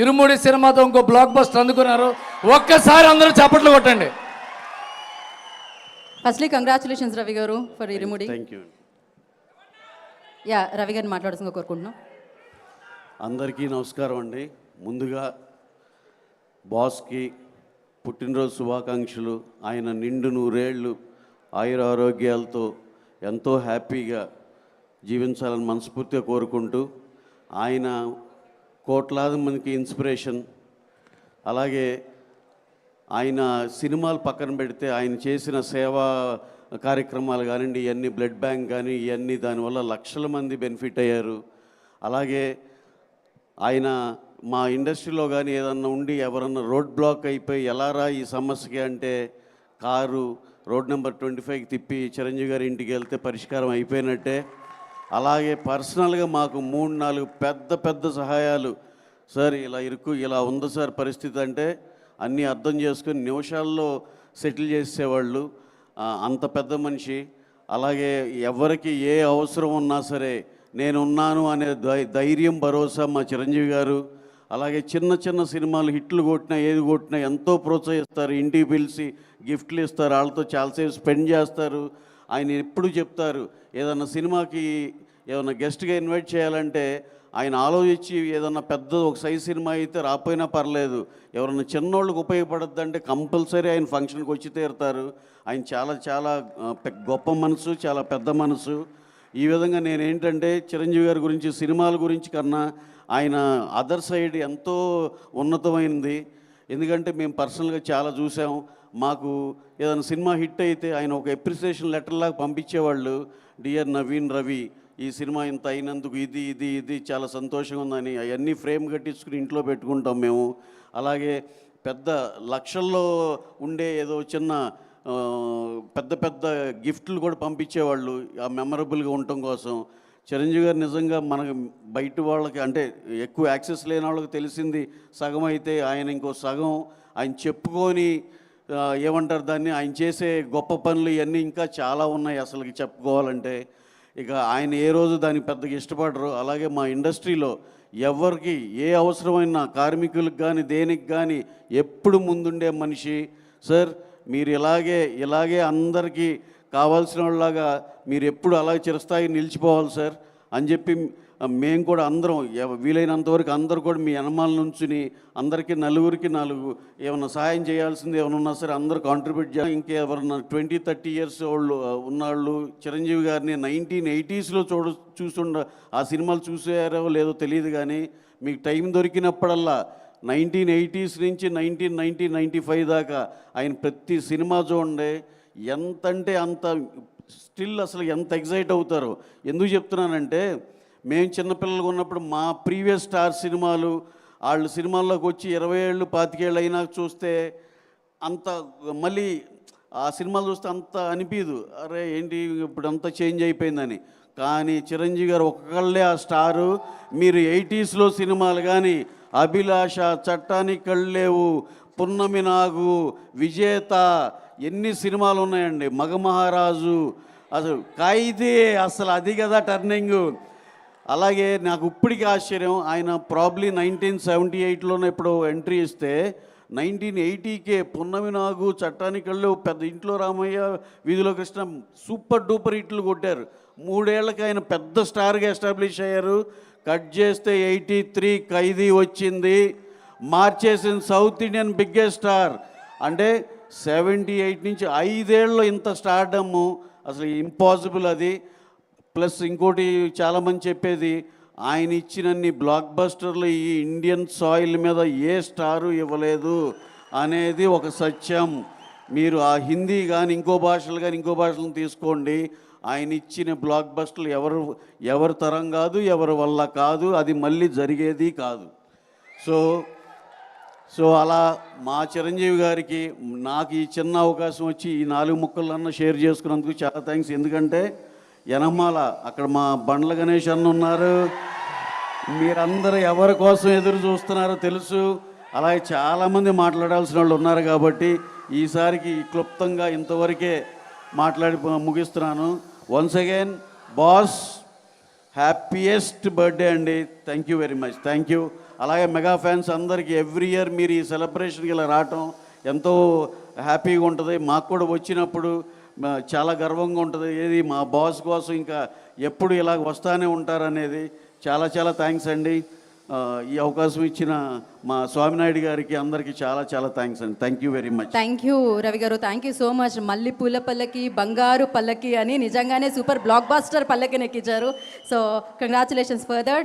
ఇరుముడి సినిమాతో ఇంకో block buster అందుకున్నారు. ఒక్కసారి అందరూ చప్పట్లు కొట్టండి. ఫస్ట్లీ కంగ్రాచులేషన్స్ రవి గారు for irumudi. Thank you. Yeah, Ravi గారిని మాట్లాడుతుందిగా కోరుకుంటున్నాం. అందరికీ నమస్కారం అండి. ముందుగా బాస్కి పుట్టినరోజు శుభాకాంక్షలు. ఆయన నిండు నూరేళ్ళు ఆయుర ఆరోగ్యాలతో ఎంతో హ్యాపీగా జీవించాలని మనస్ఫూర్తిగా కోరుకుంటూ, ఆయన కోట్లాది మందికి ఇన్స్పిరేషన్. అలాగే ఆయన సినిమాలు పక్కన పెడితే ఆయన చేసిన సేవా కార్యక్రమాలు కానివ్వండి, ఇవన్నీ బ్లడ్ బ్యాంక్ కానీ ఇవన్నీ దానివల్ల లక్షల మంది బెనిఫిట్ అయ్యారు. అలాగే ఆయన మా ఇండస్ట్రీలో కానీ ఏదన్నా ఉండి ఎవరన్నా రోడ్ బ్లాక్ అయిపోయి ఎలారా ఈ సమస్యకి అంటే కారు రోడ్ నెంబర్ 25కి తిప్పి చిరంజీవి గారి ఇంటికి వెళ్తే పరిష్కారం అయిపోయినట్టే. అలాగే పర్సనల్గా మాకు 3-4 పెద్ద సహాయాలు. సార్ ఇలా ఇలా ఉంది సార్ పరిస్థితి అంటే అన్నీ అర్థం చేసుకొని నిమిషాల్లో సెటిల్ చేసేవాళ్ళు. అంత పెద్ద మనిషి. అలాగే ఎవరికి ఏ అవసరం ఉన్నా సరే నేనున్నాను అనే ధైర్యం భరోసా మా చిరంజీవి గారు. అలాగే చిన్న సినిమాలు హిట్లు కొట్టినా ఏది కొట్టినా ఎంతో ప్రోత్సహిస్తారు. ఇంటికి పిలిచి గిఫ్ట్లు ఇస్తారు, వాళ్ళతో చాలాసేపు స్పెండ్ చేస్తారు. ఆయన ఎప్పుడు చెప్తారు ఏదన్నా సినిమాకి ఏదన్నా గెస్ట్గా ఇన్వైట్ చేయాలంటే ఆయన ఆలోచించి ఏదన్నా పెద్ద ఒక సైజ్ సినిమా అయితే రాపోయినా పర్లేదు, ఎవరన్నా చిన్నోళ్ళకి ఉపయోగపడద్దంటే కంపల్సరీ ఆయన ఫంక్షన్కి వచ్చి తీరుతారు. ఆయన చాలా గొప్ప మనసు, చాలా పెద్ద మనసు. ఈ విధంగా నేనేంటంటే చిరంజీవి గారి గురించి సినిమాల గురించి కన్నా ఆయన అదర్ సైడ్ ఎంతో ఉన్నతమైనది. ఎందుకంటే మేము పర్సనల్గా చాలా చూసాం. మాకు ఏదైనా సినిమా హిట్ అయితే ఆయన ఒక అప్రిసియేషన్ లెటర్లాగా పంపించేవాళ్ళు. డియర్ నవీన్ రవి, ఈ సినిమా ఇంత అయినందుకు ఇది చాలా సంతోషంగా ఉందని అవన్నీ ఫ్రేమ్ కట్టించుకుని ఇంట్లో పెట్టుకుంటాం మేము. అలాగే పెద్ద లక్షల్లో ఉండే ఏదో చిన్న పెద్ద గిఫ్ట్లు కూడా పంపించేవాళ్ళు ఆ మెమరబుల్గా ఉండటం కోసం. చిరంజీవి గారు నిజంగా మనకు బయట వాళ్ళకి అంటే ఎక్కువ యాక్సెస్ లేని వాళ్ళకి తెలిసింది సగం అయితే, ఆయన ఇంకో సగం ఆయన చెప్పుకొని ఏమంటారు దాన్ని, ఆయన చేసే గొప్ప పనులు ఇవన్నీ ఇంకా చాలా ఉన్నాయి అసలుకి చెప్పుకోవాలంటే. ఇక ఆయన ఏ రోజు దానికి పెద్దగా ఇష్టపడరు. అలాగే మా ఇండస్ట్రీలో ఎవరికి ఏ అవసరమైన కార్మికులకు కానీ దేనికి కానీ ఎప్పుడు ముందుండే మనిషి. సార్ మీరు ఇలాగే అందరికీ కావాల్సిన వాళ్ళలాగా మీరు ఎప్పుడు అలాగే చిరస్థాయి నిలిచిపోవాలి సార్ అని చెప్పి మేము కూడా అందరం వీలైనంత వరకు అందరూ కూడా మీ అనుమాల నుంచుని అందరికీ నలుగురికి 4 ఏమన్నా సహాయం చేయాల్సింది ఏమైనా ఉన్నా సరే అందరూ కాంట్రిబ్యూట్ చేయాలి. ఇంకెవరన్నా 20-30 ఇయర్స్ వాళ్ళు ఉన్నవాళ్ళు చిరంజీవి గారిని 1980స్లో చూస్తుండ ఆ సినిమాలు చూసారో లేదో తెలియదు, కానీ మీకు టైం దొరికినప్పుడల్లా 1980s నుంచి 1995 దాకా ఆయన ప్రతి సినిమా చూడండి. ఎంతంటే అంత స్టిల్ అసలు ఎంత ఎగ్జైట్ అవుతారో. ఎందుకు చెప్తున్నానంటే మేము చిన్నపిల్లలు ఉన్నప్పుడు మా ప్రీవియస్ స్టార్ సినిమాలు వాళ్ళు సినిమాల్లోకి వచ్చి 20 ఏళ్ళు 25 ఏళ్ళు అయినా చూస్తే అంత మళ్ళీ ఆ సినిమాలు చూస్తే అంత అనిపించదు, అరే ఏంటి ఇప్పుడు అంతా చేంజ్ అయిపోయిందని. కానీ చిరంజీవి గారు ఒక్కళ్ళే ఆ స్టారు. మీరు 80sలో సినిమాలు కానీ అభిలాష, చట్టానికి కళ్ళేవు, పున్నమి నాగు, విజేత ఎన్ని సినిమాలు ఉన్నాయండి, మగమహారాజు, అసలు ఖైదీ, అసలు అది కదా టర్నింగ్. అలాగే నాకు ఇప్పటికీ ఆశ్చర్యం, ఆయన ప్రాబ్లీ 1978లోనే ఎప్పుడో ఎంట్రీ ఇస్తే 1980కే పున్నమి నాగు, చట్టానికి కళ్ళు, పెద్ద ఇంట్లో రామయ్య, వీధిలో కృష్ణ సూపర్ డూపర్ హిట్లు కొట్టారు. 3 ఏళ్ళకి ఆయన పెద్ద స్టార్గా ఎస్టాబ్లిష్ అయ్యారు. కట్ చేస్తే 83 ఖైదీ వచ్చింది, మార్చేసిన సౌత్ ఇండియన్ బిగ్గెస్ట్ స్టార్. అంటే 78 నుంచి 5 ఏళ్ళలో ఇంత స్టార్డమ్ అసలు ఇంపాసిబుల్ అది. ప్లస్ ఇంకోటి చాలామంది చెప్పేది, ఆయన ఇచ్చినన్ని బ్లాక్ బస్టర్లు ఈ ఇండియన్ సాయిల్ మీద ఏ స్టారు ఇవ్వలేదు అనేది ఒక సత్యం. మీరు ఆ హిందీ కానీ ఇంకో భాషలను తీసుకోండి, ఆయన ఇచ్చిన బ్లాక్ బస్టర్లు ఎవరు తరం కాదు, ఎవరి వల్ల కాదు, అది మళ్ళీ జరిగేది కాదు. సో అలా మా చిరంజీవి గారికి నాకు ఈ చిన్న అవకాశం వచ్చి ఈ 4 ముక్కలన్నా షేర్ చేసుకున్నందుకు చాలా థ్యాంక్స్. ఎందుకంటే యనమాల అక్కడ మా బండ్ల గణేష్ అన్న ఉన్నారు, మీరందరూ ఎవరి కోసం ఎదురు చూస్తున్నారో తెలుసు. అలాగే చాలామంది మాట్లాడాల్సిన వాళ్ళు ఉన్నారు కాబట్టి ఈసారికి క్లుప్తంగా ఇంతవరకే మాట్లాడి ముగిస్తున్నాను. Once again boss, happiest birthday అండి. Thank you very much. Thank you. అలాగే మెగా ఫ్యాన్స్ అందరికీ ఎవ్రీ ఇయర్ మీరు ఈ సెలబ్రేషన్కి ఇలా రావటం ఎంతో హ్యాపీగా ఉంటుంది. మాకు కూడా వచ్చినప్పుడు చాలా గర్వంగా ఉంటుంది. ఏది మా బాస్ కోసం ఇంకా ఎప్పుడు ఇలా వస్తానే ఉంటారనేది. చాలా చాలా థ్యాంక్స్ అండి. ఈ అవకాశం ఇచ్చిన మా స్వామినాయుడు గారికి అందరికీ చాలా చాలా థ్యాంక్స్ అండి. Thank you very much. Thank you Ravi గారు, థ్యాంక్ యూ సో మచ్. మళ్ళీ పూల పల్లకి, బంగారు పల్లకి అని నిజంగానే సూపర్ బ్లాక్ బాస్టర్ పల్లకిని ఎక్కించారు. So congratulations further.